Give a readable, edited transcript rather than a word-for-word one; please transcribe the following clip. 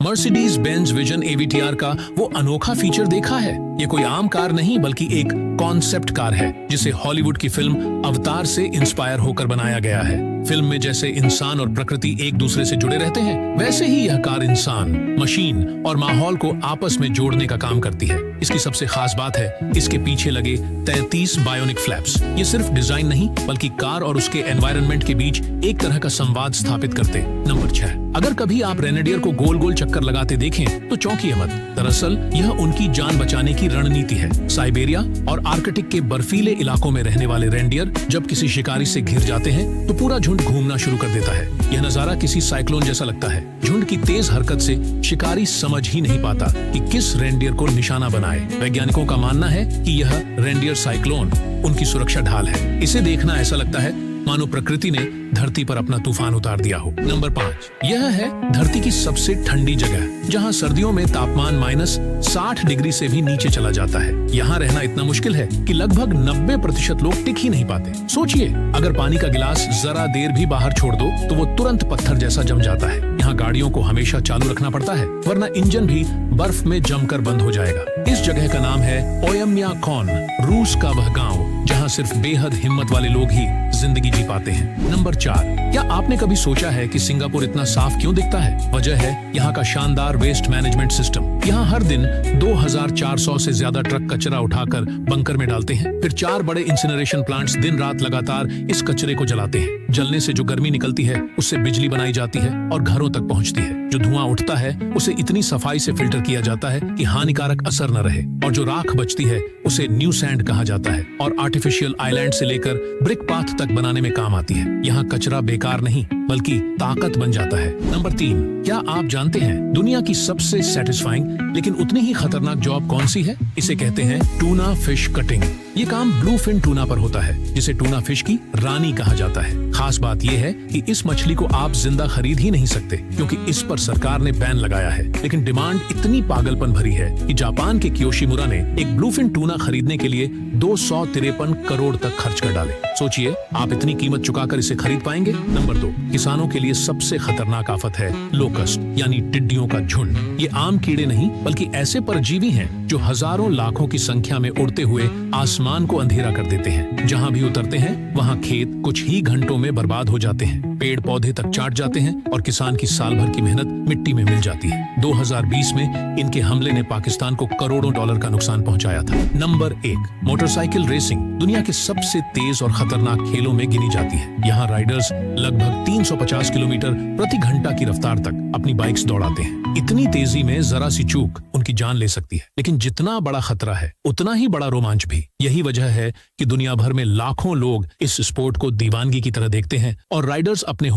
Mercedes Benz vision AVTR का वो अनोखा फीचर देखा है? ये कोई आम कार नहीं बल्कि एक कॉन्सेप्ट कार है जिसे हॉलीवुड की फिल्म अवतार से इंस्पायर होकर बनाया गया है। फिल्म में जैसे इंसान और प्रकृति एक दूसरे से जुड़े रहते हैं, वैसे ही यह कार इंसान, मशीन और माहौल को आपस में जोड़ने का काम करती है। इसकी सबसे खास बात है इसके पीछे लगे 33 बायोनिक फ्लैप्स। ये सिर्फ डिजाइन नहीं बल्कि कार और उसके एनवायरनमेंट के बीच एक तरह का संवाद स्थापित करते। नंबर 6, अगर कभी आप रेनेडियर को गोल गोल चक्कर लगाते देखें तो चौंकिए मत। दरअसल यह उनकी जान बचाने की रणनीति है। साइबेरिया और आर्कटिक के बर्फीले इलाकों में रहने वाले रेनडियर जब किसी शिकारी से घिर जाते हैं तो पूरा झुंड घूमना शुरू कर देता है। यह नजारा किसी साइक्लोन जैसा लगता है। झुंड की तेज हरकत से शिकारी समझ ही नहीं पाता कि किस रेनडियर को निशाना बनाए। वैज्ञानिकों का मानना है कि यह रेनडियर साइक्लोन उनकी सुरक्षा ढाल है। इसे देखना ऐसा लगता है मानो प्रकृति ने धरती पर अपना तूफान उतार दिया हो। नंबर 5, यह है धरती की सबसे ठंडी जगह, जहां सर्दियों में तापमान -60 डिग्री से भी नीचे चला जाता है। यहाँ रहना इतना मुश्किल है कि लगभग 90% लोग टिक ही नहीं पाते। सोचिए, अगर पानी का गिलास जरा देर भी बाहर छोड़ दो तो वो तुरंत पत्थर जैसा जम जाता है। यहाँ गाड़ियों को हमेशा चालू रखना पड़ता है, वरना इंजन भी बर्फ में जमकर बंद हो जाएगा। इस जगह का नाम है ओयम्याकॉन, रूस का वह गाँव जहाँ सिर्फ बेहद हिम्मत वाले लोग ही जिंदगी जी पाते हैं। नंबर 4, क्या आपने कभी सोचा है कि सिंगापुर इतना साफ क्यों दिखता है? वजह है यहाँ का शानदार वेस्ट मैनेजमेंट सिस्टम। यहाँ हर दिन 2400 से ज्यादा ट्रक कचरा उठाकर बंकर में डालते हैं। फिर 4 बड़े इंसिनरेशन प्लांट्स दिन रात लगातार इस कचरे को जलाते हैं। जलने से जो गर्मी निकलती है उससे बिजली बनाई जाती है और घरों तक पहुँचती है। जो धुआं उठता है उसे इतनी सफाई से फिल्टर किया जाता है कि हानिकारक असर न रहे, और जो राख बचती है उसे न्यू सैंड कहा जाता है और आर्टिफिशियल आइलैंड से लेकर ब्रिक पाथ तक बनाने में काम आती है। यहाँ कचरा बेकार नहीं बल्कि ताकत बन जाता है। नंबर 3, क्या आप जानते हैं दुनिया की सबसे सेटिस्फाइंग लेकिन उतनी ही खतरनाक जॉब कौन सी है? इसे कहते हैं टूना फिश कटिंग। ये काम ब्लूफिन टूना पर होता है, जिसे टूना फिश की रानी कहा जाता है। खास बात यह है कि इस मछली को आप जिंदा खरीद ही नहीं सकते क्योंकि इस पर सरकार ने बैन लगाया है। लेकिन डिमांड इतनी पागलपन भरी है कि जापान के कियोशिमुरा ने एक ब्लूफिन टूना खरीदने के लिए 253 करोड़ तक खर्च कर डाले। सोचिए, आप इतनी कीमत चुकाकर इसे खरीद पाएंगे? नंबर 2, किसानों के लिए सबसे खतरनाक आफत है लोकस्ट यानी टिड्डियों का झुंड। ये आम कीड़े नहीं बल्कि ऐसे परजीवी हैं जो हजारों लाखों की संख्या में उड़ते हुए आसमान को अंधेरा कर देते हैं। जहाँ भी उतरते हैं वहाँ खेत कुछ ही घंटों में बर्बाद हो जाते हैं, पेड़ पौधे तक चाट जाते हैं और किसान की साल भर की मेहनत मिट्टी में मिल जाती है। 2020 में इनके हमले ने पाकिस्तान को करोड़ों डॉलर का नुकसान पहुंचाया था। नंबर 1, मोटरसाइकिल रेसिंग दुनिया के सबसे तेज और खतरनाक खेलों में गिनी जाती है। यहाँ राइडर्स लगभग 350 किलोमीटर प्रति घंटा की रफ्तार तक अपनी बाइक्स दौड़ाते हैं। इतनी तेजी में जरा सी चूक उनकी जान ले सकती है। लेकिन जितना बड़ा खतरा है उतना ही बड़ा रोमांच भी। यही वजह है कि दुनिया भर में लाखों लोग इस स्पोर्ट को दीवानगी की तरह देखते हैं और राइडर्स अपने